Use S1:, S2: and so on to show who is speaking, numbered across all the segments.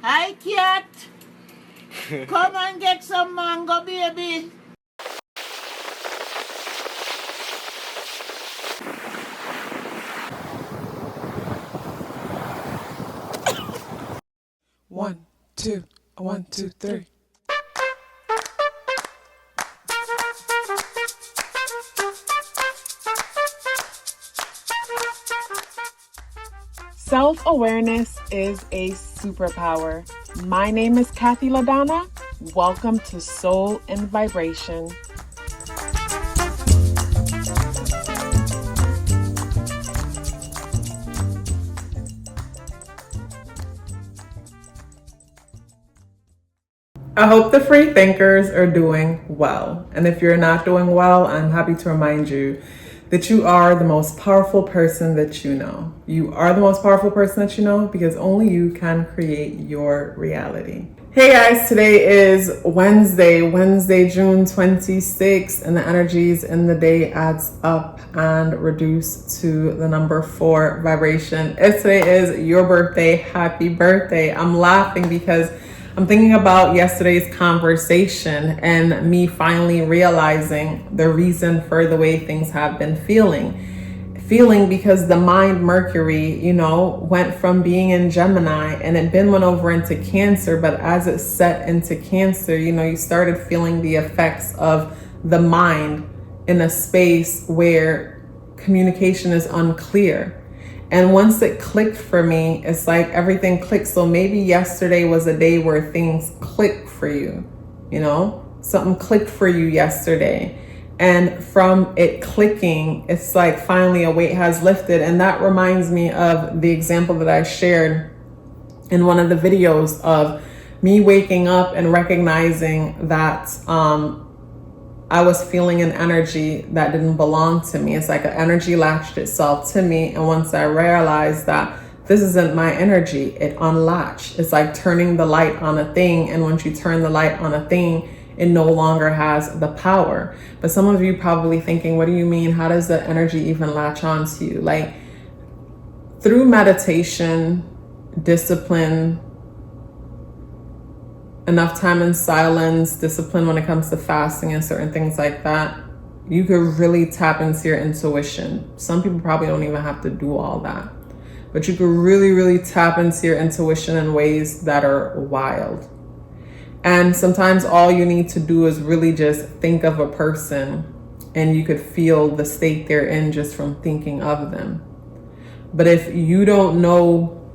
S1: Hi, cat. Come and get some mango, baby.
S2: One, two, 1, 2, 3. Self-awareness is a superpower. My name is KathyLaDonna. Welcome to Soul and Vibration. I hope the free thinkers are doing well. And if you're not doing well, I'm happy to remind you that you are the most powerful person that you know. You are the most powerful person that you know because only you can create your reality. Hey guys, today is Wednesday, June 26th, and the energies in the day adds up and reduce to the number 4 vibration. If today is your birthday, happy birthday. I'm laughing because I'm thinking about yesterday's conversation and me finally realizing the reason for the way things have been feeling because the mind Mercury, went from being in Gemini and it then went over into Cancer. But as it set into Cancer, you started feeling the effects of the mind in a space where communication is unclear. And once it clicked for me, it's like everything clicked. So maybe yesterday was a day where things clicked for you, something clicked for you yesterday. And from it clicking, it's like finally a weight has lifted. And that reminds me of the example that I shared in one of the videos of me waking up and recognizing that I was feeling an energy that didn't belong to me. It's like an energy latched itself to me. And once I realized that this isn't my energy, it unlatched. It's like turning the light on a thing. And once you turn the light on a thing, it no longer has the power. But some of you probably thinking, what do you mean? How does the energy even latch on to you? Like through meditation, discipline, enough time in silence, discipline when it comes to fasting and certain things like that, you could really tap into your intuition. Some people probably don't even have to do all that, but you could really, really tap into your intuition in ways that are wild. And sometimes all you need to do is really just think of a person and you could feel the state they're in just from thinking of them. But if you don't know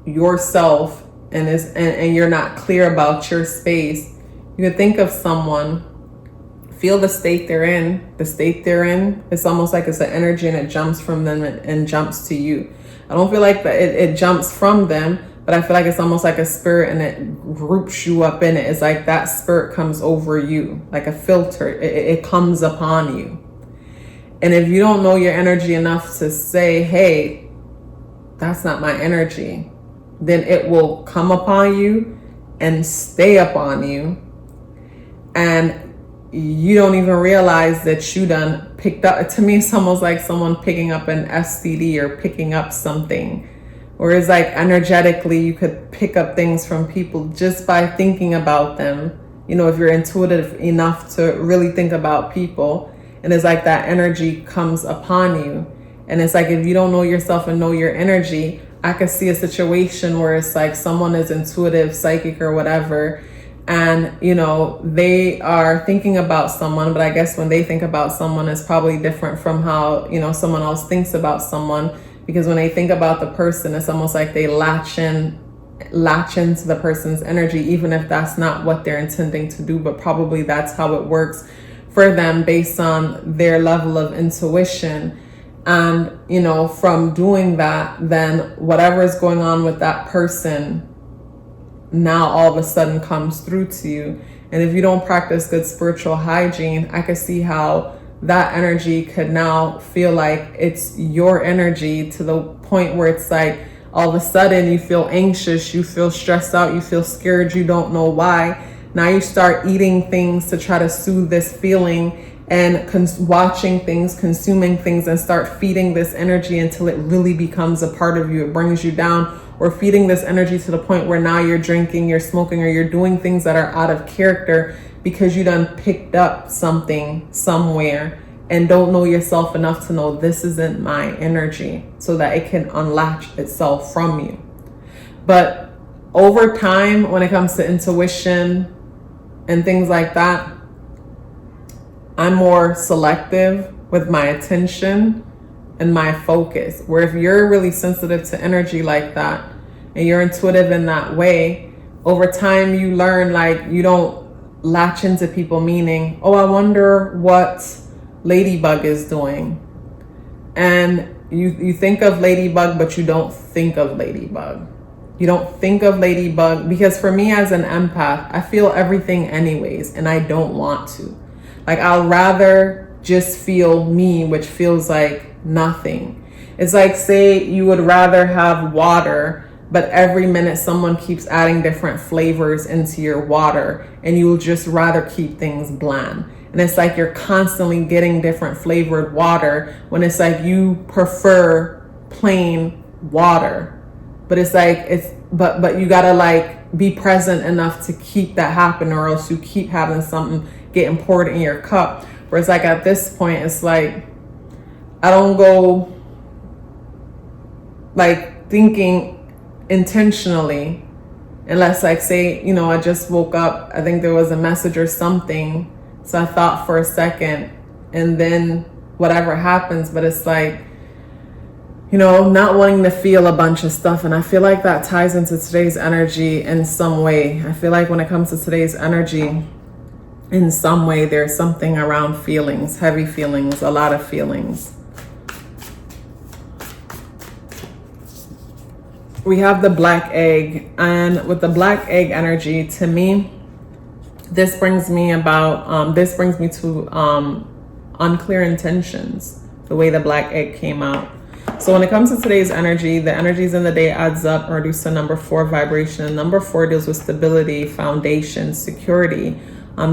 S2: yourself and you're not clear about your space, you can think of someone, feel the state they're in. The state they're in, it's almost like it's an energy and it jumps from them and jumps to you. I don't feel like that it jumps from them, but I feel like it's almost like a spirit and it groups you up in it. It's like that spirit comes over you like a filter. It comes upon you. And if you don't know your energy enough to say, hey, that's not my energy, then it will come upon you and stay upon you. And you don't even realize that you done picked up. To me, it's almost like someone picking up an STD or picking up something. Whereas like energetically, you could pick up things from people just by thinking about them. If you're intuitive enough to really think about people, and it's like that energy comes upon you. And it's like, if you don't know yourself and know your energy, I could see a situation where it's like someone is intuitive, psychic or whatever, and they are thinking about someone, but I guess when they think about someone, it's probably different from how someone else thinks about someone, because when they think about the person, it's almost like they latch into the person's energy, even if that's not what they're intending to do, but probably that's how it works for them based on their level of intuition. And, from doing that, then whatever is going on with that person now all of a sudden comes through to you. And if you don't practice good spiritual hygiene, I could see how that energy could now feel like it's your energy, to the point where it's like all of a sudden you feel anxious, you feel stressed out, you feel scared, you don't know why. Now you start eating things to try to soothe this feeling, and watching things, consuming things, and start feeding this energy until it really becomes a part of you. It brings you down. or feeding this energy to the point where now you're drinking, you're smoking, or you're doing things that are out of character because you done picked up something somewhere and don't know yourself enough to know this isn't my energy, so that it can unlatch itself from you. But over time, when it comes to intuition and things like that, I'm more selective with my attention and my focus. Where if you're really sensitive to energy like that and you're intuitive in that way, over time you learn, like, you don't latch into people, meaning, oh, I wonder what Ladybug is doing. And you think of Ladybug, but you don't think of Ladybug. You don't think of Ladybug because for me as an empath, I feel everything anyways, and I don't want to. Like, I'll rather just feel me, which feels like nothing. It's like, say you would rather have water, but every minute someone keeps adding different flavors into your water, and you will just rather keep things bland. And it's like you're constantly getting different flavored water when it's like you prefer plain water. But it's like, but you gotta like be present enough to keep that happen, or else you keep having something getting poured in your cup. Where it's like, at this point, it's like, I don't go like thinking intentionally, unless, like, say, you know, I just woke up, I think there was a message or something, so I thought for a second, and then whatever happens. But it's like, you know, not wanting to feel a bunch of stuff. And I feel like that ties into today's energy in some way. I feel like when it comes to today's energy, in some way, there's something around feelings, heavy feelings, a lot of feelings. We have the black egg, and with the black egg energy, to me, this brings me to unclear intentions, the way the black egg came out. So when it comes to today's energy, the energies in the day adds up and reduce to number 4 vibration. And number 4 deals with stability, foundation, security,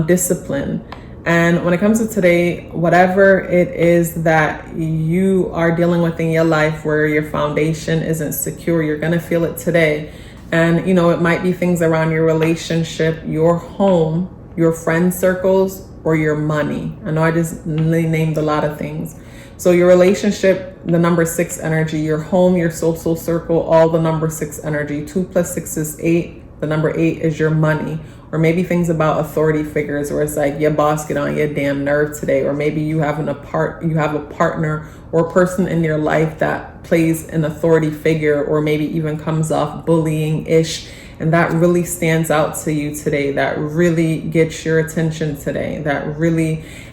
S2: discipline. And when it comes to today, whatever it is that you are dealing with in your life where your foundation isn't secure, you're going to feel it today. And, you know, it might be things around your relationship, your home, your friend circles, or your money. I know I just named a lot of things. So your relationship, the number 6 energy, your home, your social circle, all the number 6 energy. 2 + 6 is 8. The number 8 is your money. Or maybe things about authority figures, where it's like your boss get on your damn nerve today. Or maybe you have a partner or person in your life that plays an authority figure, or maybe even comes off bullying-ish. And that really stands out to you today. That really gets your attention today.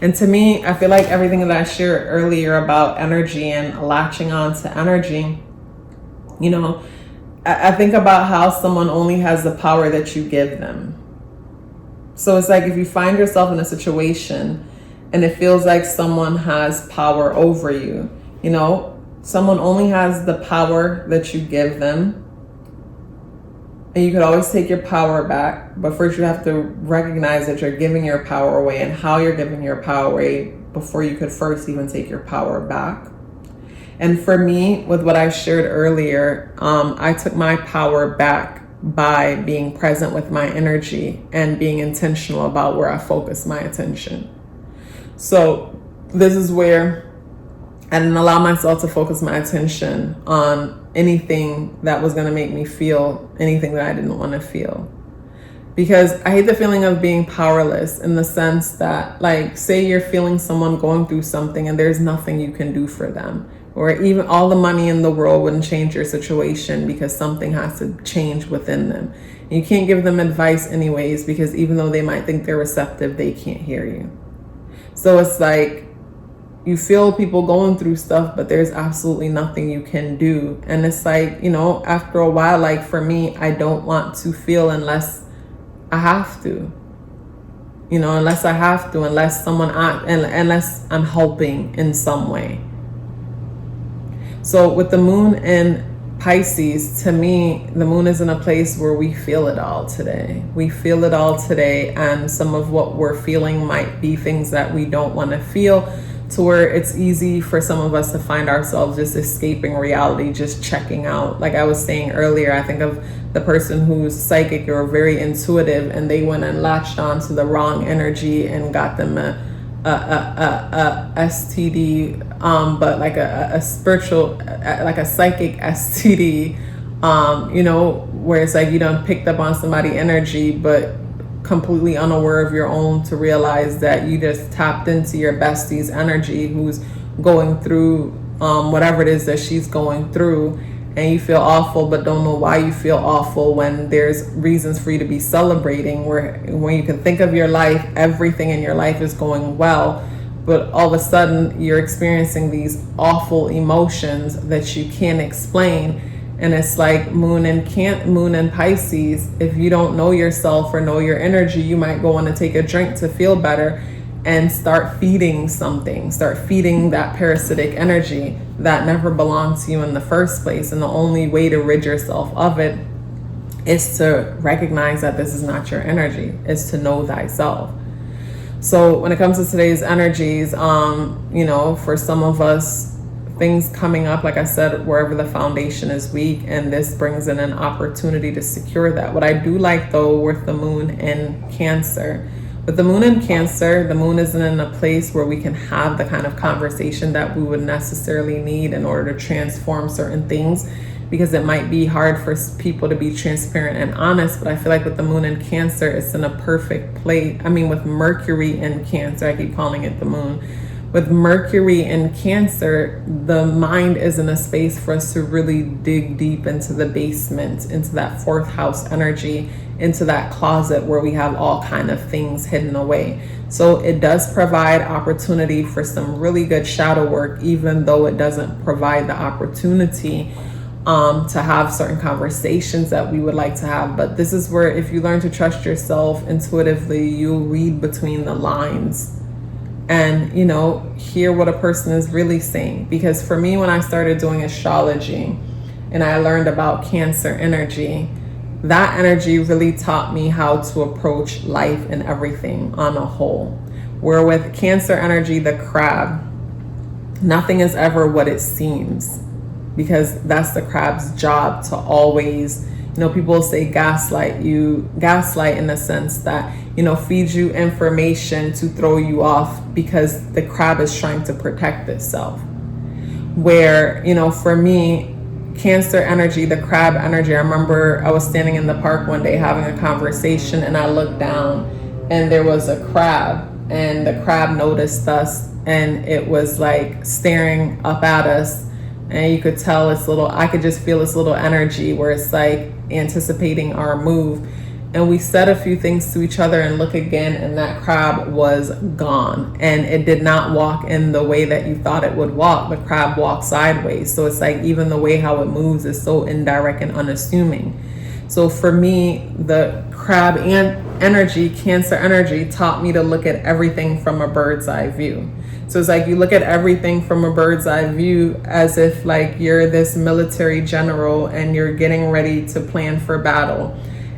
S2: And to me, I feel like everything that I shared earlier about energy and latching on to energy, you know, I think about how someone only has the power that you give them. So it's like, if you find yourself in a situation and it feels like someone has power over you, you know, someone only has the power that you give them. And you could always take your power back, but first you have to recognize that you're giving your power away and how you're giving your power away before you could first even take your power back. And for me, with what I shared earlier, I took my power back by being present with my energy and being intentional about where I focus my attention. So this is where I didn't allow myself to focus my attention on anything that was going to make me feel anything that I didn't want to feel. Because I hate the feeling of being powerless, in the sense that, like, say you're feeling someone going through something and there's nothing you can do for them. Or even all the money in the world wouldn't change your situation, because something has to change within them. And you can't give them advice anyways, because even though they might think they're receptive, they can't hear you. So it's like, you feel people going through stuff, but there's absolutely nothing you can do. And it's like, you know, after a while, like for me, I don't want to feel unless I have to. You know, unless I have to, unless I'm helping in some way. So with the moon in Pisces, to me, the moon is in a place where we feel it all today. We feel it all today, and some of what we're feeling might be things that we don't want to feel. to where it's easy for some of us to find ourselves just escaping reality, just checking out. Like I was saying earlier, I think of the person who's psychic or very intuitive, and they went and latched onto the wrong energy and got them a STD, but like a spiritual, like a psychic STD, you know, where it's like you done picked up on somebody's energy, but completely unaware of your own, to realize that you just tapped into your bestie's energy who's going through whatever it is that she's going through, and you feel awful but don't know why you feel awful, when there's reasons for you to be celebrating, where when you can think of your life, everything in your life is going well, but all of a sudden you're experiencing these awful emotions that you can't explain. And it's like moon and Pisces. If you don't know yourself or know your energy, you might go on to take a drink to feel better and start feeding something, start feeding that parasitic energy that never belonged to you in the first place. And the only way to rid yourself of it is to recognize that this is not your energy, is to know thyself. So when it comes to today's energies, you know, for some of us, things coming up, like I said, wherever the foundation is weak, and this brings in an opportunity to secure that. What I do like though with the moon in Cancer, with the moon in Cancer, the moon isn't in a place where we can have the kind of conversation that we would necessarily need in order to transform certain things, because it might be hard for people to be transparent and honest. But I feel like with the moon in Cancer, it's in a perfect place. I mean, with Mercury in Cancer, I keep calling it the moon. With Mercury in Cancer, the mind is in a space for us to really dig deep into the basement, into that fourth house energy, into that closet where we have all kind of things hidden away. So it does provide opportunity for some really good shadow work, even though it doesn't provide the opportunity to have certain conversations that we would like to have. But this is where, if you learn to trust yourself intuitively, you'll read between the lines and, you know, hear what a person is really saying. Because for me, when I started doing astrology and I learned about Cancer energy, that energy really taught me how to approach life and everything on a whole. Where with Cancer energy, the crab, nothing is ever what it seems, because that's the crab's job, to always, you know, people say gaslight in the sense that, you know, feed you information to throw you off, because the crab is trying to protect itself. Where, you know, for me, Cancer energy, the crab energy, I remember I was standing in the park one day having a conversation, and I looked down and there was a crab, and the crab noticed us, and it was like staring up at us, and you could tell I could just feel this little energy where it's like anticipating our move. And we said a few things to each other and look again, and that crab was gone. And it did not walk in the way that you thought it would walk. The crab walked sideways. So it's like even the way how it moves is so indirect and unassuming. So for me, the crab and energy, Cancer energy, taught me to look at everything from a bird's eye view. So it's like you look at everything from a bird's eye view as if like you're this military general and you're getting ready to plan for battle.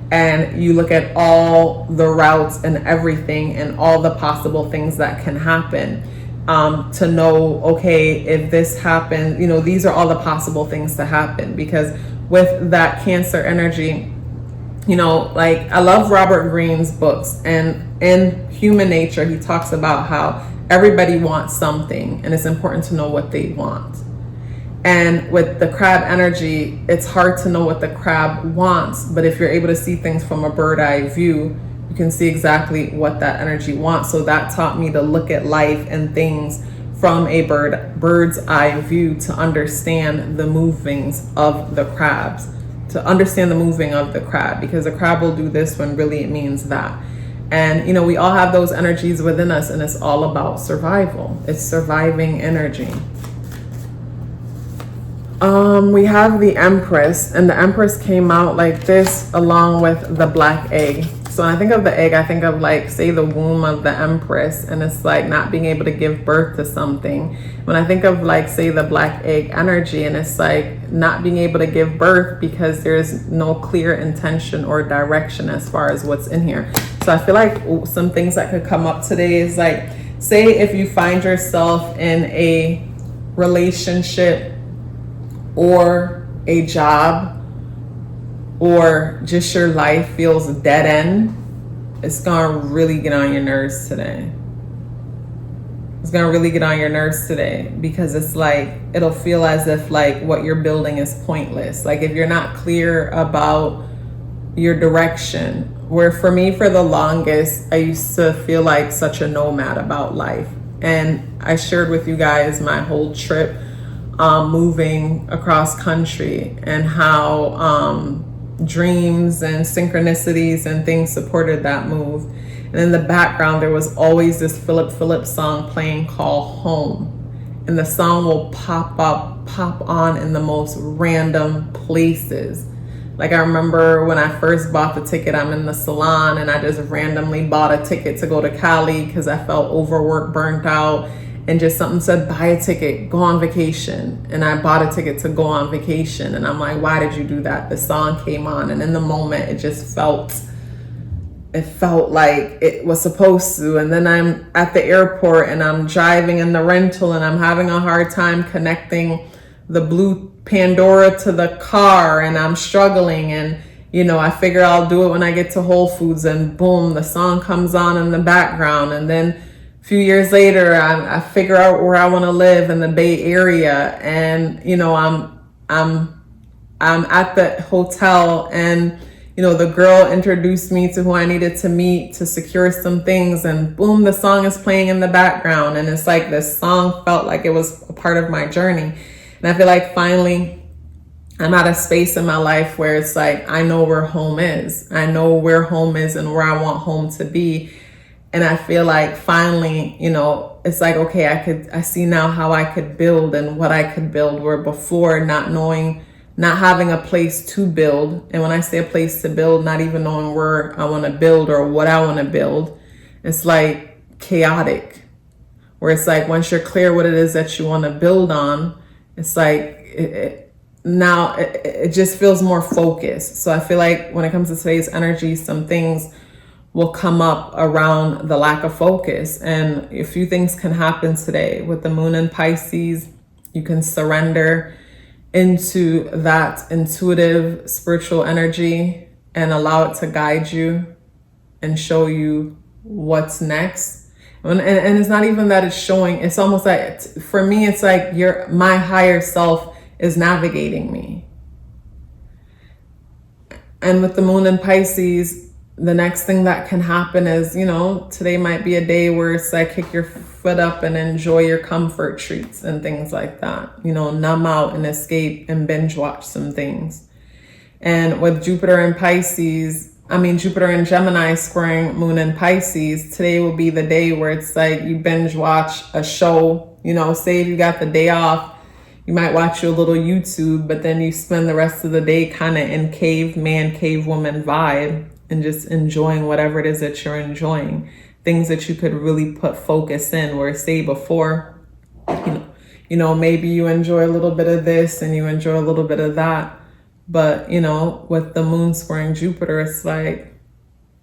S2: And you look at all the routes and everything and all the possible things that can happen, to know, okay, if this happens, you know, these are all the possible things to happen. Because with that Cancer energy, you know, like I love Robert Greene's books, and in Human Nature, he talks about how everybody wants something and it's important to know what they want. And with the crab energy, it's hard to know what the crab wants, but if you're able to see things from a bird eye view, you can see exactly what that energy wants. So that taught me to look at life and things from a bird's eye view, to understand the movings of the crabs, to understand the moving of the crab, because the crab will do this when really it means that. And, you know, we all have those energies within us, and it's all about survival. It's surviving energy. We have the Empress, and the Empress came out like this along with the black egg. So when I think of the egg, I think of like, say, the womb of the Empress, and it's like not being able to give birth to something. When I think of like, say, the black egg energy, and it's like not being able to give birth because there's no clear intention or direction as far as what's in here. So I feel like some things that could come up today is like Say if you find yourself in a relationship or a job, or just your life feels dead end, it's gonna really get on your nerves today. It's gonna really get on your nerves today, because it's like, it'll feel as if like what you're building is pointless. Like if you're not clear about your direction, where for me, for the longest, I used to feel like such a nomad about life. And I shared with you guys my whole trip moving across country, and how dreams and synchronicities and things supported that move. And in the background, there was always this Philip Phillips song playing called Home. And the song will pop on in the most random places. Like I remember when I first bought the ticket, I'm in the salon and I just randomly bought a ticket to go to Cali because I felt overworked, burnt out, and just something said, buy a ticket, go on vacation. And I bought a ticket to go on vacation. And I'm like, why did you do that? The song came on, and in the moment, it just felt like it was supposed to. And then I'm at the airport and I'm driving in the rental and I'm having a hard time connecting the blue Pandora to the car, and I'm struggling, and I figure I'll do it when I get to Whole Foods, and boom, the song comes on in the background. And then a few years later, I figure out where I want to live in the Bay Area, and I'm at the hotel, and the girl introduced me to who I needed to meet to secure some things, and boom, the song is playing in the background. And it's like this song felt like it was a part of my journey. And I feel like finally I'm at a space in my life where it's like, I know where home is. I know where home is and where I want home to be. And I feel like finally, it's like, okay, I see now how I could build and what I could build, where before not having a place to build. And when I say a place to build, not even knowing where I want to build or what I want to build, it's like chaotic, where it's like, once you're clear what it is that you want to build on, it's like now it just feels more focused. So I feel like when it comes to today's energy, some things will come up around the lack of focus. And a few things can happen today. With the moon in Pisces, you can surrender into that intuitive spiritual energy and allow it to guide you and show you what's next. And it's not even that it's showing, it's almost like, for me, it's like my higher self is navigating me. And with the moon in Pisces, the next thing that can happen is, today might be a day where it's like, kick your foot up and enjoy your comfort treats and things like that. Numb out and escape and binge watch some things. And with Jupiter and Gemini squaring moon in Pisces, today will be the day where it's like you binge watch a show. Say if you got the day off, you might watch a little YouTube, but then you spend the rest of the day kind of in caveman, cavewoman vibe and just enjoying whatever it is that you're enjoying. Things that you could really put focus in, where say before, maybe you enjoy a little bit of this and you enjoy a little bit of that. But, with the moon squaring Jupiter, it's like,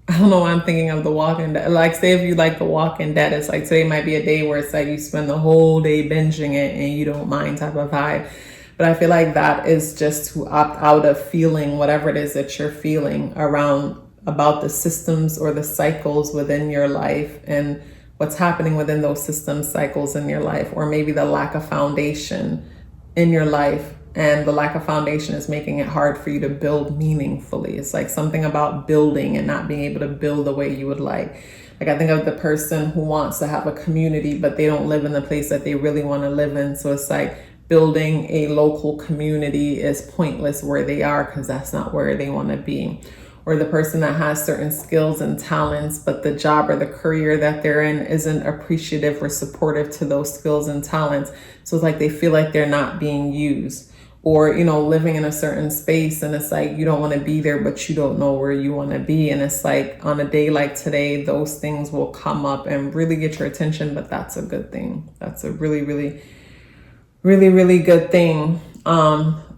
S2: I don't know why I'm thinking of The Walking Dead. Like, say if you like The Walking Dead, it's like today might be a day where it's like you spend the whole day binging it and you don't mind type of vibe. But I feel like that is just to opt out of feeling whatever it is that you're feeling about the systems or the cycles within your life and what's happening within those systems, cycles in your life, or maybe the lack of foundation in your life. And the lack of foundation is making it hard for you to build meaningfully. It's like something about building and not being able to build the way you would like. Like I think of the person who wants to have a community, but they don't live in the place that they really want to live in. So it's like building a local community is pointless where they are because that's not where they want to be. Or the person that has certain skills and talents, but the job or the career that they're in isn't appreciative or supportive to those skills and talents. So it's like they feel like they're not being used. Or, living in a certain space and it's like you don't want to be there, but you don't know where you want to be. And it's like on a day like today, those things will come up and really get your attention, but that's a good thing. That's a really, really, really, really good thing.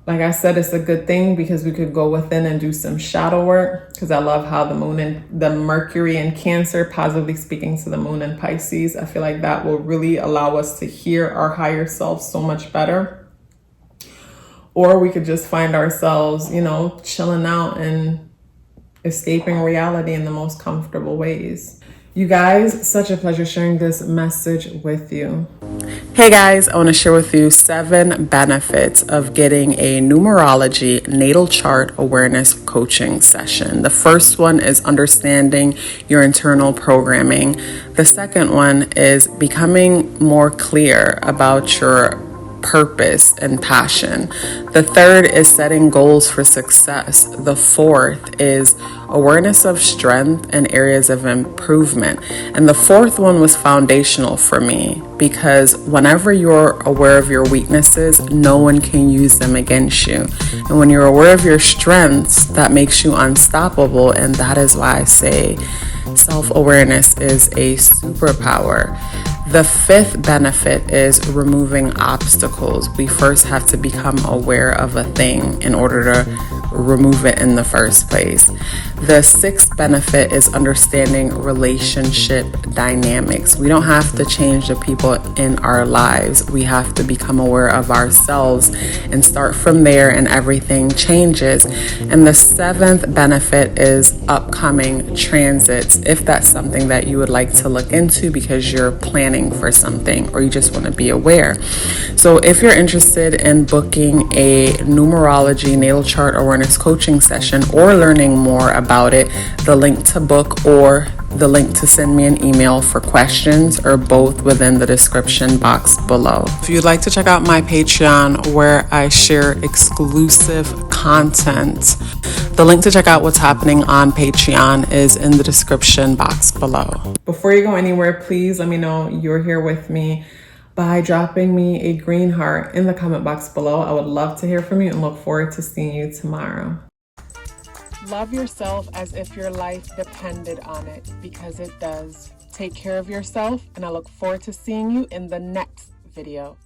S2: Like I said, it's a good thing because we could go within and do some shadow work, because I love how the moon and the Mercury in Cancer, positively speaking to the moon in Pisces, I feel like that will really allow us to hear our higher self so much better. Or we could just find ourselves, you know, chilling out and escaping reality in the most comfortable ways. You guys, such a pleasure sharing this message with you. Hey guys, I want to share with you 7 benefits of getting a numerology natal chart awareness coaching session. The first one is understanding your internal programming. The second one is becoming more clear about your purpose and passion. The third is setting goals for success. The fourth is awareness of strength and areas of improvement. And the fourth one was foundational for me, because whenever you're aware of your weaknesses, no one can use them against you. And when you're aware of your strengths, that makes you unstoppable. And that is why I say self-awareness is a superpower. The 5th benefit is removing obstacles. We first have to become aware of a thing in order to remove it in the first place. The 6th benefit is understanding relationship dynamics. We don't have to change the people in our lives. We have to become aware of ourselves and start from there, and everything changes. And the 7th benefit is upcoming transits, if that's something that you would like to look into because you're planning for something or you just want to be aware. So if you're interested in booking a numerology natal chart awareness coaching session or learning more about it, the link to book or the link to send me an email for questions are both within the description box below. If you'd like to check out my Patreon where I share exclusive content, the link to check out what's happening on Patreon is in the description box below. Before you go anywhere, please let me know you're here with me by dropping me a green heart in the comment box below. I would love to hear from you and look forward to seeing you tomorrow. Love yourself as if your life depended on it, because it does. Take care of yourself, and I look forward to seeing you in the next video.